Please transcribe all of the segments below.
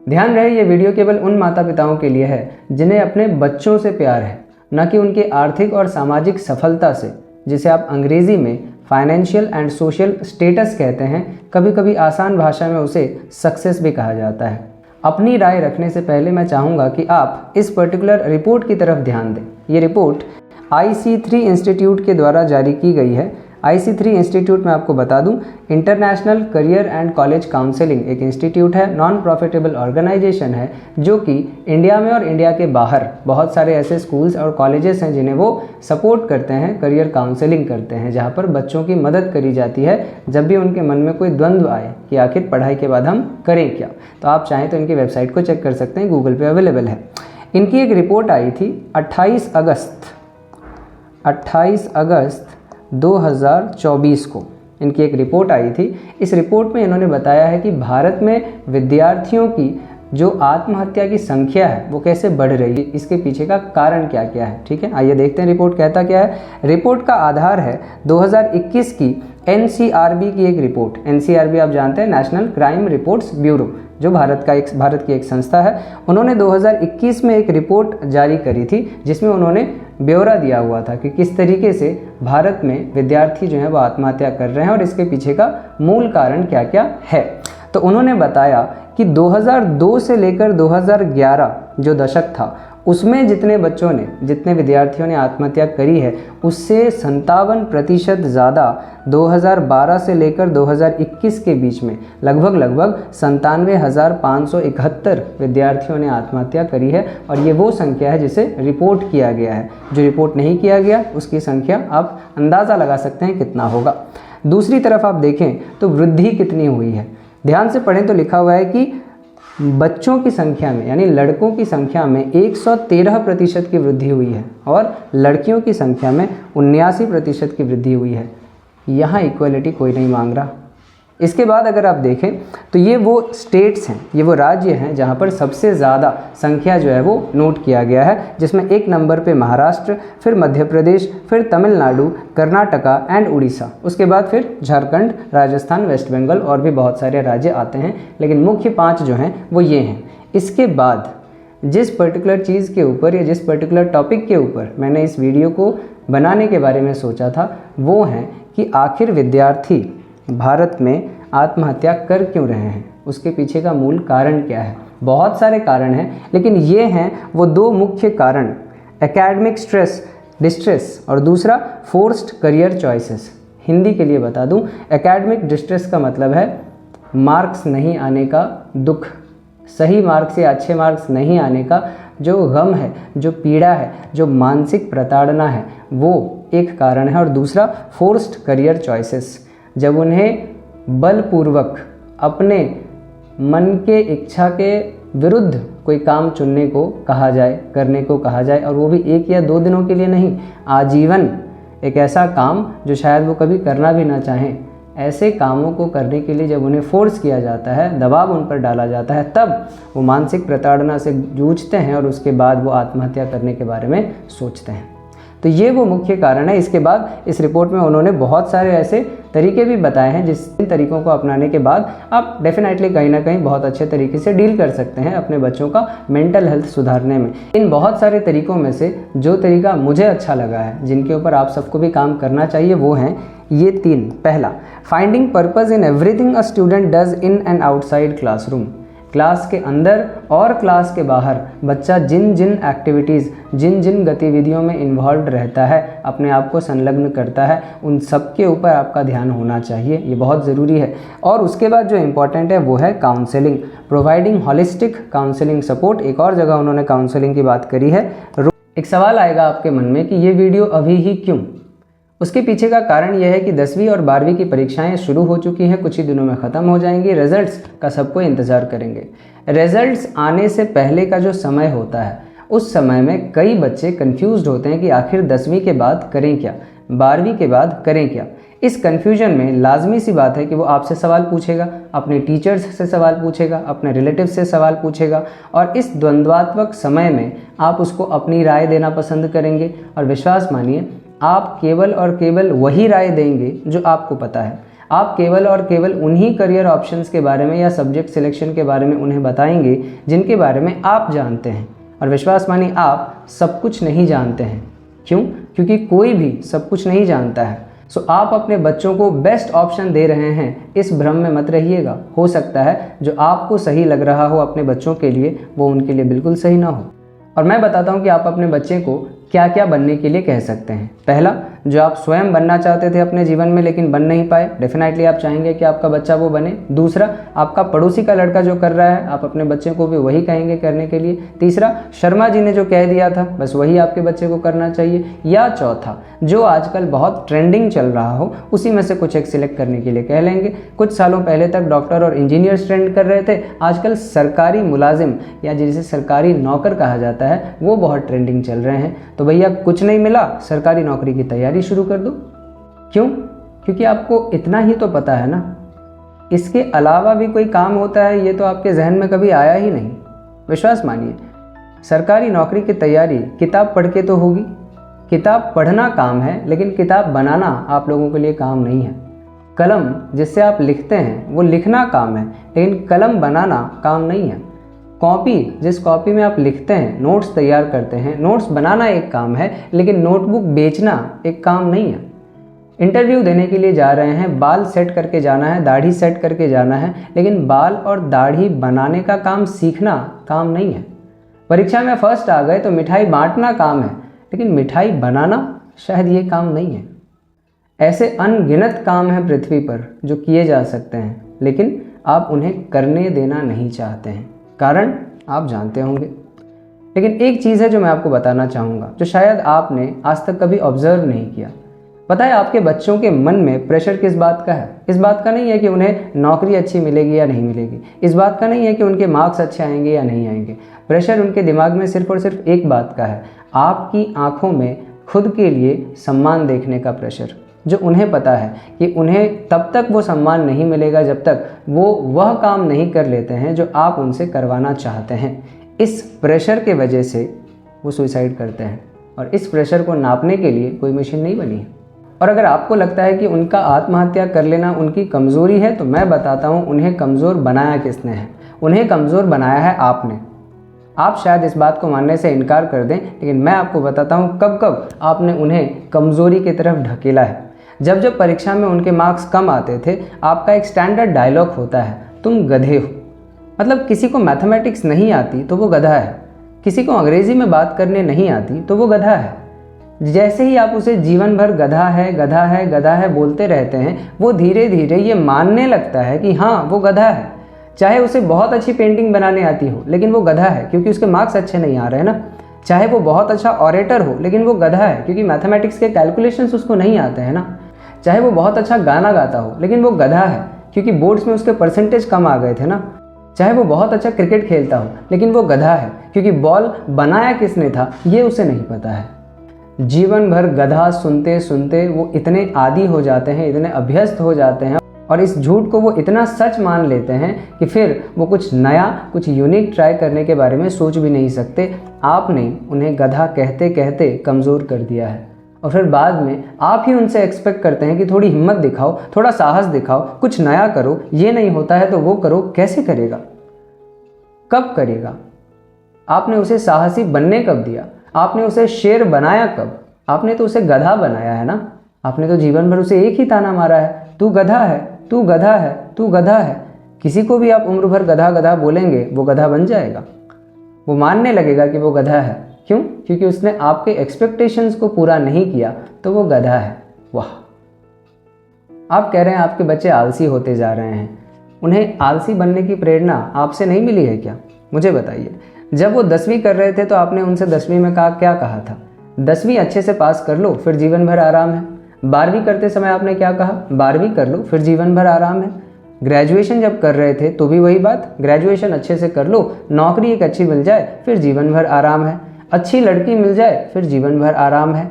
ध्यान रहे ये वीडियो केवल उन माता पिताओं के लिए है जिन्हें अपने बच्चों से प्यार है, न कि उनके आर्थिक और सामाजिक सफलता से, जिसे आप अंग्रेजी में फाइनेंशियल एंड सोशल स्टेटस कहते हैं। कभी कभी आसान भाषा में उसे सक्सेस भी कहा जाता है। अपनी राय रखने से पहले मैं चाहूँगा कि आप इस पर्टिकुलर रिपोर्ट की तरफ ध्यान दें। ये रिपोर्ट IC3 इंस्टीट्यूट के द्वारा जारी की गई है। IC3 इंस्टीट्यूट में आपको बता दूं, international career and college counselling एक इंस्टीट्यूट है, नॉन प्रॉफिटेबल ऑर्गेनाइजेशन है, जो कि इंडिया में और इंडिया के बाहर बहुत सारे ऐसे स्कूल्स और कॉलेजेस हैं जिन्हें वो सपोर्ट करते हैं, करियर काउंसलिंग करते हैं, जहाँ पर बच्चों की मदद करी जाती है जब भी उनके मन में कोई द्वंद्व आए कि आखिर पढ़ाई के बाद हम करें क्या। तो आप चाहें तो इनकी वेबसाइट को चेक कर सकते हैं, गूगल पे अवेलेबल है। इनकी एक रिपोर्ट आई थी 28 अगस्त 2024 को इनकी एक रिपोर्ट आई थी। इस रिपोर्ट में इन्होंने बताया है कि भारत में विद्यार्थियों की जो आत्महत्या की संख्या है वो कैसे बढ़ रही है, इसके पीछे का कारण क्या क्या है। ठीक है, आइए देखते हैं रिपोर्ट कहता क्या है। रिपोर्ट का आधार है 2021 की NCRB की एक रिपोर्ट। NCRB आप जानते हैं, नेशनल क्राइम रिपोर्ट्स ब्यूरो, जो भारत की एक संस्था है। उन्होंने 2021 में एक रिपोर्ट जारी करी थी जिसमें उन्होंने ब्यौरा दिया हुआ था कि किस तरीके से भारत में विद्यार्थी जो है वो आत्महत्या कर रहे हैं और इसके पीछे का मूल कारण क्या क्या है। तो उन्होंने बताया कि 2002 से लेकर 2011 जो दशक था उसमें जितने विद्यार्थियों ने आत्महत्या करी है उससे 57% ज़्यादा 2012 से लेकर 2021 के बीच में लगभग 97,571 विद्यार्थियों ने आत्महत्या करी है। और ये वो संख्या है जिसे रिपोर्ट किया गया है। जो रिपोर्ट नहीं किया गया उसकी संख्या आप अंदाज़ा लगा सकते हैं कितना होगा। दूसरी तरफ आप देखें तो वृद्धि कितनी हुई है। ध्यान से पढ़ें तो लिखा हुआ है कि बच्चों की संख्या में यानी लड़कों की संख्या में 113% की वृद्धि हुई है और लड़कियों की संख्या में 79% की वृद्धि हुई है। यहाँ इक्वलिटी कोई नहीं मांग रहा। इसके बाद अगर आप देखें तो ये वो स्टेट्स हैं, ये वो राज्य हैं जहाँ पर सबसे ज़्यादा संख्या जो है वो नोट किया गया है, जिसमें एक नंबर पे महाराष्ट्र, फिर मध्य प्रदेश, फिर तमिलनाडु, कर्नाटका एंड उड़ीसा, उसके बाद फिर झारखंड, राजस्थान, वेस्ट बंगाल और भी बहुत सारे राज्य आते हैं, लेकिन मुख्य 5 जो हैं वो ये हैं। इसके बाद जिस पर्टिकुलर चीज़ के ऊपर या जिस पर्टिकुलर टॉपिक के ऊपर मैंने इस वीडियो को बनाने के बारे में सोचा था वो है कि आखिर विद्यार्थी भारत में आत्महत्या कर क्यों रहे हैं, उसके पीछे का मूल कारण क्या है। बहुत सारे कारण हैं, लेकिन ये हैं वो 2 मुख्य कारण, एकेडमिक डिस्ट्रेस और दूसरा फोर्स्ड करियर चॉइसेस। हिंदी के लिए बता दूं, एकेडमिक डिस्ट्रेस का मतलब है मार्क्स नहीं आने का दुख, सही मार्क्स या अच्छे मार्क्स नहीं आने का जो गम है, जो पीड़ा है, जो मानसिक प्रताड़ना है, वो एक कारण है। और दूसरा फोर्स्ड करियर चॉइसेस, जब उन्हें बलपूर्वक अपने मन के इच्छा के विरुद्ध कोई काम चुनने को कहा जाए, करने को कहा जाए, और वो भी 1 या 2 दिनों के लिए नहीं, आजीवन एक ऐसा काम जो शायद वो कभी करना भी ना चाहें, ऐसे कामों को करने के लिए जब उन्हें फोर्स किया जाता है, दबाव उन पर डाला जाता है, तब वो मानसिक प्रताड़ना से जूझते हैं और उसके बाद वो आत्महत्या करने के बारे में सोचते हैं। तो ये वो मुख्य कारण है। इसके बाद इस रिपोर्ट में उन्होंने बहुत सारे ऐसे तरीके भी बताए हैं जिस तरीकों को अपनाने के बाद आप डेफिनेटली कहीं ना कहीं बहुत अच्छे तरीके से डील कर सकते हैं अपने बच्चों का मेंटल हेल्थ सुधारने में। इन बहुत सारे तरीकों में से जो तरीका मुझे अच्छा लगा है, जिनके ऊपर आप सबको भी काम करना चाहिए, वो हैं ये 3। पहला, finding purpose in everything a student does in and outside classroom. Class के अंदर और क्लास के बाहर बच्चा जिन जिन गतिविधियों में इन्वॉल्व रहता है, अपने आप को संलग्न करता है, उन सब के ऊपर आपका ध्यान होना चाहिए। ये बहुत ज़रूरी है। और उसके बाद जो इम्पॉर्टेंट है वो है counselling, providing holistic counselling support. एक और जगह उन्होंने काउंसलिंग की बात करी है। एक सवाल आएगा आपके मन में कि ये वीडियो अभी ही क्यों? उसके पीछे का कारण यह है कि 10वीं और 12वीं की परीक्षाएं शुरू हो चुकी हैं, कुछ ही दिनों में ख़त्म हो जाएंगी। रिजल्ट्स का सबको इंतज़ार करेंगे। रिजल्ट्स आने से पहले का जो समय होता है, उस समय में कई बच्चे कंफ्यूज्ड होते हैं कि आखिर 10वीं के बाद करें क्या, 12वीं के बाद करें क्या। इस कन्फ्यूजन में लाजमी सी बात है कि वो आपसे सवाल पूछेगा, अपने टीचर्स से सवाल पूछेगा, अपने रिलेटिव से सवाल पूछेगा, और इस द्वंद्वात्मक समय में आप उसको अपनी राय देना पसंद करेंगे। और विश्वास मानिए, आप केवल और केवल वही राय देंगे जो आपको पता है। आप केवल और केवल उन्हीं करियर ऑप्शंस के बारे में या सब्जेक्ट सिलेक्शन के बारे में उन्हें बताएंगे जिनके बारे में आप जानते हैं। और विश्वास मानिए, आप सब कुछ नहीं जानते हैं। क्यों? क्योंकि कोई भी सब कुछ नहीं जानता है। सो आप अपने बच्चों को बेस्ट ऑप्शन दे रहे हैं, इस भ्रम में मत रहिएगा। हो सकता है जो आपको सही लग रहा हो अपने बच्चों के लिए, वो उनके लिए बिल्कुल सही ना हो। और मैं बताता हूँ कि आप अपने बच्चे को क्या क्या बनने के लिए कह सकते हैं। पहला, जो आप स्वयं बनना चाहते थे अपने जीवन में लेकिन बन नहीं पाए, डेफिनेटली आप चाहेंगे कि आपका बच्चा वो बने। दूसरा, आपका पड़ोसी का लड़का जो कर रहा है, आप अपने बच्चे को भी वही कहेंगे करने के लिए। तीसरा, शर्मा जी ने जो कह दिया था बस वही आपके बच्चे को करना चाहिए। या चौथा, जो आजकल बहुत ट्रेंडिंग चल रहा हो उसी में से कुछ एक सिलेक्ट करने के लिए कह लेंगे। कुछ सालों पहले तक डॉक्टर और इंजीनियर्स ट्रेंड कर रहे थे, आजकल सरकारी मुलाजिम या जिसे सरकारी नौकर कहा जाता है वो बहुत ट्रेंडिंग चल रहे हैं। तो भैया कुछ नहीं मिला, सरकारी नौकरी की तैयारी शुरू कर दो। क्यों? क्योंकि आपको इतना ही तो पता है ना, इसके अलावा भी कोई काम होता है ये तो आपके जहन में कभी आया ही नहीं। विश्वास मानिए, सरकारी नौकरी की तैयारी किताब पढ़ के तो होगी। किताब पढ़ना काम है लेकिन किताब बनाना आप लोगों के लिए काम नहीं है। कलम जिससे आप लिखते हैं वो लिखना काम है लेकिन कलम बनाना काम नहीं है। कॉपी, जिस कॉपी में आप लिखते हैं, नोट्स तैयार करते हैं, नोट्स बनाना एक काम है लेकिन नोटबुक बेचना एक काम नहीं है। इंटरव्यू देने के लिए जा रहे हैं, बाल सेट करके जाना है, दाढ़ी सेट करके जाना है, लेकिन बाल और दाढ़ी बनाने का काम सीखना काम नहीं है। परीक्षा में फर्स्ट आ गए तो मिठाई बांटना काम है लेकिन मिठाई बनाना शायद ये काम नहीं है। ऐसे अनगिनत काम हैं पृथ्वी पर जो किए जा सकते हैं लेकिन आप उन्हें करने देना नहीं चाहते हैं। कारण आप जानते होंगे। लेकिन एक चीज़ है जो मैं आपको बताना चाहूँगा जो शायद आपने आज तक कभी ऑब्जर्व नहीं किया। पता है आपके बच्चों के मन में प्रेशर किस बात का है? इस बात का नहीं है कि उन्हें नौकरी अच्छी मिलेगी या नहीं मिलेगी, इस बात का नहीं है कि उनके मार्क्स अच्छे आएंगे या नहीं आएंगे। प्रेशर उनके दिमाग में सिर्फ और सिर्फ एक बात का है, आपकी आंखों में खुद के लिए सम्मान देखने का प्रेशर, जो उन्हें पता है कि उन्हें तब तक वो सम्मान नहीं मिलेगा जब तक वो वह काम नहीं कर लेते हैं जो आप उनसे करवाना चाहते हैं। इस प्रेशर के वजह से वो सुसाइड करते हैं और इस प्रेशर को नापने के लिए कोई मशीन नहीं बनी है। और अगर आपको लगता है कि उनका आत्महत्या कर लेना उनकी कमज़ोरी है तो मैं बताता हूँ उन्हें कमज़ोर बनाया किसने है। उन्हें कमज़ोर बनाया है आपने। आप शायद इस बात को मानने से इनकार कर दें लेकिन मैं आपको बताता हूँ कब कब आपने उन्हें कमज़ोरी की तरफ ढकेला है। जब जब परीक्षा में उनके मार्क्स कम आते थे, आपका एक स्टैंडर्ड डायलॉग होता है, तुम गधे हो। मतलब किसी को मैथमेटिक्स नहीं आती तो वो गधा है, किसी को अंग्रेज़ी में बात करने नहीं आती तो वो गधा है। जैसे ही आप उसे जीवन भर गधा है गधा है गधा है बोलते रहते हैं, वो धीरे धीरे ये मानने लगता है कि हाँ वो गधा है। चाहे उसे बहुत अच्छी पेंटिंग बनाने आती हो लेकिन वो गधा है क्योंकि उसके मार्क्स अच्छे नहीं आ रहे हैं ना। चाहे वो बहुत अच्छा ऑरेटर हो लेकिन वो गधा है क्योंकि मैथमेटिक्स के कैलकुलेशंस उसको नहीं आते हैं ना। चाहे वो बहुत अच्छा गाना गाता हो लेकिन वो गधा है क्योंकि बोर्ड्स में उसके परसेंटेज कम आ गए थे ना। चाहे वो बहुत अच्छा क्रिकेट खेलता हो लेकिन वो गधा है क्योंकि बॉल बनाया किसने था ये उसे नहीं पता है। जीवन भर गधा सुनते सुनते वो इतने आदी हो जाते हैं, इतने अभ्यस्त हो जाते हैं और इस झूठ को वो इतना सच मान लेते हैं कि फिर वो कुछ नया, कुछ यूनिक ट्राई करने के बारे में सोच भी नहीं सकते। आपने उन्हें गधा कहते कहते कमज़ोर कर दिया है और फिर बाद में आप ही उनसे एक्सपेक्ट करते हैं कि थोड़ी हिम्मत दिखाओ, थोड़ा साहस दिखाओ, कुछ नया करो। ये नहीं होता है तो वो करो। कैसे करेगा? कब करेगा? आपने उसे साहसी बनने कब दिया? आपने उसे शेर बनाया कब? आपने तो उसे गधा बनाया है ना। आपने तो जीवन भर उसे एक ही ताना मारा है, तू गधा है, तू गधा है, तू गधा है। किसी को भी आप उम्र भर गधा गधा बोलेंगे वो गधा बन जाएगा, वो मानने लगेगा कि वो गधा है। क्यों? क्योंकि उसने आपके एक्सपेक्टेशंस को पूरा नहीं किया तो वो गधा है। वाह! आप कह रहे हैं आपके बच्चे आलसी होते जा रहे हैं। उन्हें आलसी बनने की प्रेरणा आपसे नहीं मिली है क्या? मुझे बताइए। जब वो 10वीं कर रहे थे तो आपने उनसे 10वीं में क्या कहा था? 10वीं अच्छे से पास कर लो फिर जीवन भर आराम है। 12वीं करते समय आपने क्या कहा? 12वीं कर लो फिर जीवन भर आराम है। ग्रेजुएशन जब कर रहे थे तो भी वही बात, ग्रेजुएशन अच्छे से कर लो, नौकरी एक अच्छी मिल जाए फिर जीवन भर आराम है, अच्छी लड़की मिल जाए फिर जीवन भर आराम है।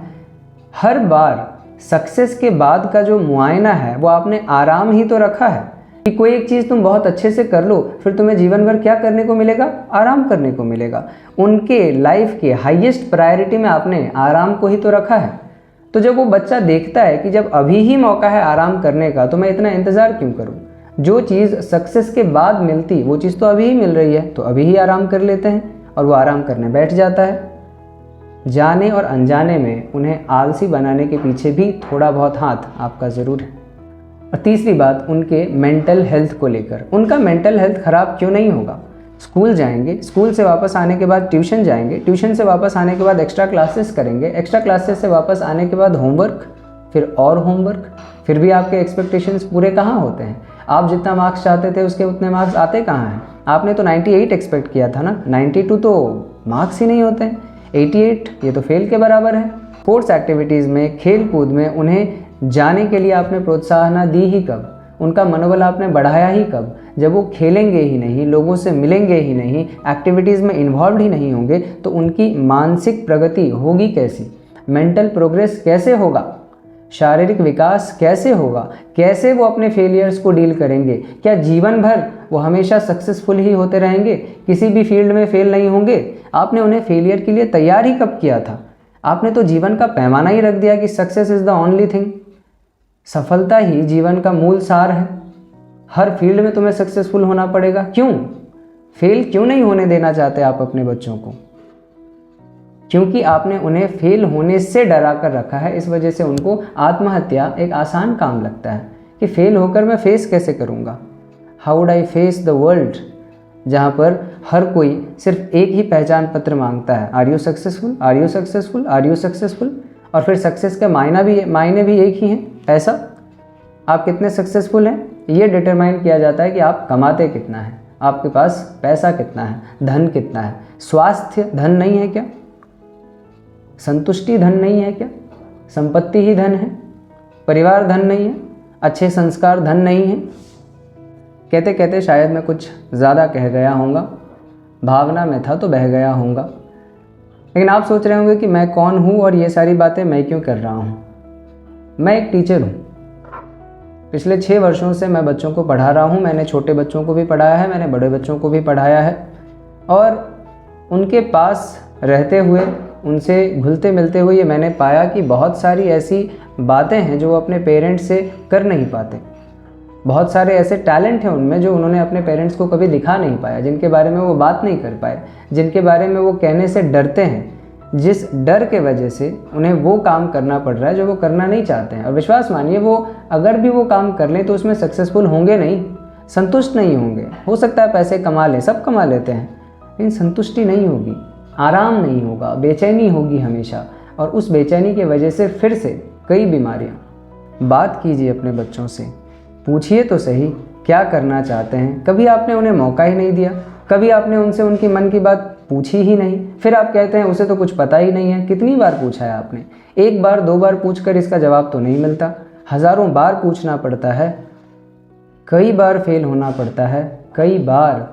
हर बार सक्सेस के बाद का जो मुआयना है वो आपने आराम ही तो रखा है कि कोई एक चीज़ तुम बहुत अच्छे से कर लो फिर तुम्हें जीवन भर क्या करने को मिलेगा? आराम करने को मिलेगा। उनके लाइफ के हाईएस्ट प्रायोरिटी में आपने आराम को ही तो रखा है। तो जब वो बच्चा देखता है कि जब अभी ही मौका है आराम करने का तो मैं इतना इंतज़ार क्यों करूँ, जो चीज़ सक्सेस के बाद मिलती वो चीज़ तो अभी ही मिल रही है, तो अभी ही आराम कर लेते हैं, और वो आराम करने बैठ जाता है। जाने और अनजाने में उन्हें आलसी बनाने के पीछे भी थोड़ा बहुत हाथ आपका ज़रूर है। और तीसरी बात, उनके मेंटल हेल्थ को लेकर, उनका मेंटल हेल्थ ख़राब क्यों नहीं होगा। स्कूल जाएंगे, स्कूल से वापस आने के बाद ट्यूशन जाएंगे, ट्यूशन से वापस आने के बाद एक्स्ट्रा क्लासेस करेंगे, एक्स्ट्रा क्लासेस से वापस आने के बाद होमवर्क, फिर और होमवर्क, फिर भी आपके एक्सपेक्टेशंस पूरे कहाँ होते हैं। आप जितना मार्क्स चाहते थे उसके उतने मार्क्स आते कहाँ हैं। आपने तो 98 एक्सपेक्ट किया था ना, 92 तो मार्क्स ही नहीं होते हैं, 88 ये तो फेल के बराबर है। स्पोर्ट्स एक्टिविटीज़ में, खेल कूद में उन्हें जाने के लिए आपने प्रोत्साहन दी ही कब, उनका मनोबल आपने बढ़ाया ही कब, जब वो खेलेंगे ही नहीं, लोगों से मिलेंगे ही नहीं, एक्टिविटीज़ में इन्वॉल्व ही नहीं होंगे, तो उनकी मानसिक प्रगति होगी कैसी, मेंटल प्रोग्रेस कैसे होगा, शारीरिक विकास कैसे होगा, कैसे वो अपने फेलियर्स को डील करेंगे। क्या जीवन भर वो हमेशा सक्सेसफुल ही होते रहेंगे, किसी भी फील्ड में फेल नहीं होंगे। आपने उन्हें फेलियर के लिए तैयार ही कब किया था। आपने तो जीवन का पैमाना ही रख दिया कि success is the only thing, सफलता ही जीवन का मूल सार है, हर फील्ड में तुम्हें सक्सेसफुल होना पड़ेगा। क्यों फेल क्यों नहीं होने देना चाहते आप अपने बच्चों को, क्योंकि आपने उन्हें फेल होने से डरा कर रखा है। इस वजह से उनको आत्महत्या एक आसान काम लगता है कि फेल होकर मैं फेस कैसे करूँगा, how would I face the world, जहाँ पर हर कोई सिर्फ एक ही पहचान पत्र मांगता है, are you successful, are you successful, are you successful. और फिर सक्सेस का मायने भी एक ही हैं, पैसा। आप कितने सक्सेसफुल हैं ये डिटरमाइन किया जाता है कि आप कमाते कितना है, आपके पास पैसा कितना है, धन कितना है। स्वास्थ्य धन नहीं है क्या, संतुष्टि धन नहीं है क्या, संपत्ति ही धन है, परिवार धन नहीं है, अच्छे संस्कार धन नहीं है। कहते कहते शायद मैं कुछ ज़्यादा कह गया होऊंगा, भावना में था तो बह गया होऊंगा, लेकिन आप सोच रहे होंगे कि मैं कौन हूँ और ये सारी बातें मैं क्यों कर रहा हूँ। मैं एक टीचर हूँ, पिछले 6 वर्षों से मैं बच्चों को पढ़ा रहा हूँ। मैंने छोटे बच्चों को भी पढ़ाया है, मैंने बड़े बच्चों को भी पढ़ाया है, और उनके पास रहते हुए, उनसे घुलते मिलते हुए ये मैंने पाया कि बहुत सारी ऐसी बातें हैं जो वो अपने पेरेंट्स से कर नहीं पाते। बहुत सारे ऐसे टैलेंट हैं उनमें जो उन्होंने अपने पेरेंट्स को कभी दिखा नहीं पाया, जिनके बारे में वो बात नहीं कर पाए, जिनके बारे में वो कहने से डरते हैं, जिस डर के वजह से उन्हें वो काम करना पड़ रहा है जो वो करना नहीं चाहते हैं। और विश्वास मानिए, वो अगर भी वो काम कर लें तो उसमें सक्सेसफुल होंगे नहीं, संतुष्ट नहीं होंगे। हो सकता है पैसे कमा लें, सब कमा लेते हैं, लेकिन संतुष्टि नहीं होगी, आराम नहीं होगा, बेचैनी होगी हमेशा, और उस बेचैनी की वजह से फिर से कई बीमारियाँ। बात कीजिए अपने बच्चों से, पूछिए तो सही क्या करना चाहते हैं। कभी आपने उन्हें मौका ही नहीं दिया, कभी आपने उनसे उनकी मन की बात पूछी ही नहीं। फिर आप कहते हैं उसे तो कुछ पता ही नहीं है। कितनी बार पूछा है आपने? 1 बार 2 बार पूछकर इसका जवाब तो नहीं मिलता, हज़ारों बार पूछना पड़ता है, कई बार फेल होना पड़ता है, कई बार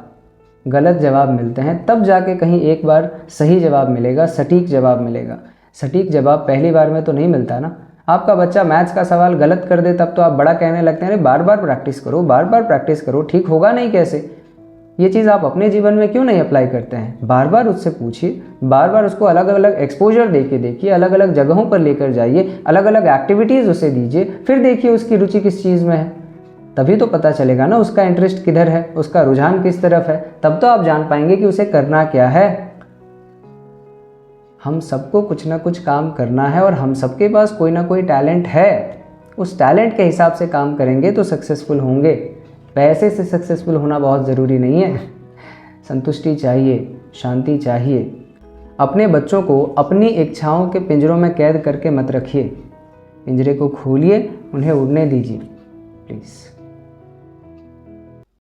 गलत जवाब मिलते हैं, तब जाके कहीं एक बार सही जवाब मिलेगा, सटीक जवाब मिलेगा। सटीक जवाब पहली बार में तो नहीं मिलता ना। आपका बच्चा मैथ्स का सवाल गलत कर दे तब तो आप बड़ा कहने लगते हैं, अरे बार बार प्रैक्टिस करो, बार बार प्रैक्टिस करो, ठीक होगा नहीं कैसे। ये चीज़ आप अपने जीवन में क्यों नहीं अप्लाई करते हैं? बार बार उससे पूछिए, बार बार उसको अलग अलग एक्सपोजर देके देखिए, अलग अलग जगहों पर लेकर जाइए, अलग अलग एक्टिविटीज़ उसे दीजिए, फिर देखिए उसकी रुचि किस चीज़ में है। तभी तो पता चलेगा ना उसका इंटरेस्ट किधर है, उसका रुझान किस तरफ है। तब तो आप जान पाएंगे कि उसे करना क्या है। हम सबको कुछ ना कुछ काम करना है और हम सबके पास कोई ना कोई टैलेंट है। उस टैलेंट के हिसाब से काम करेंगे तो सक्सेसफुल होंगे। पैसे से सक्सेसफुल होना बहुत ज़रूरी नहीं है। संतुष्टि चाहिए, शांति चाहिए। अपने बच्चों को अपनी इच्छाओं के पिंजरों में कैद करके मत रखिए। पिंजरे को खोलिए, उन्हें उड़ने दीजिए प्लीज़।